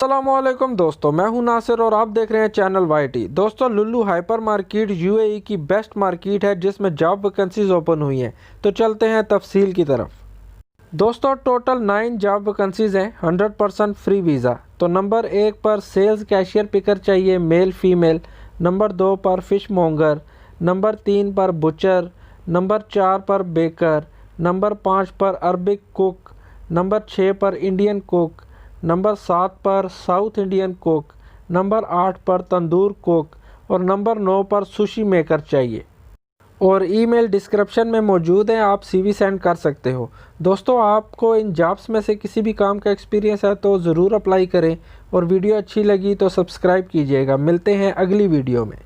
अस्सलामुअलैकुम दोस्तों, मैं हूं नासिर और आप देख रहे हैं चैनल वाईटी। दोस्तों, लुल्लू हाइपर मार्केट यूएई की बेस्ट मार्केट है जिसमें जॉब वैकेंसीज ओपन हुई हैं। तो चलते हैं तफसील की तरफ। दोस्तों, टोटल 9 जॉब वैकेंसीज हैं, 100% फ्री वीज़ा। तो नंबर 1 पर सेल्स कैशियर पिकर चाहिए, मेल फीमेल। नंबर 2 पर फिश मोंगर। नंबर 3 पर बुचर। नंबर 4 पर बेकर। नंबर 5 पर अरबिक कुक। नंबर 6 पर इंडियन कुक। नंबर 7 पर साउथ इंडियन कुक। नंबर 8 पर तंदूर कुक और नंबर 9 पर सुशी मेकर चाहिए। और ईमेल डिस्क्रिप्शन में मौजूद है, आप सीवी सेंड कर सकते हो। दोस्तों, आपको इन जॉब्स में से किसी भी काम का एक्सपीरियंस है तो ज़रूर अप्लाई करें और वीडियो अच्छी लगी तो सब्सक्राइब कीजिएगा। मिलते हैं अगली वीडियो में।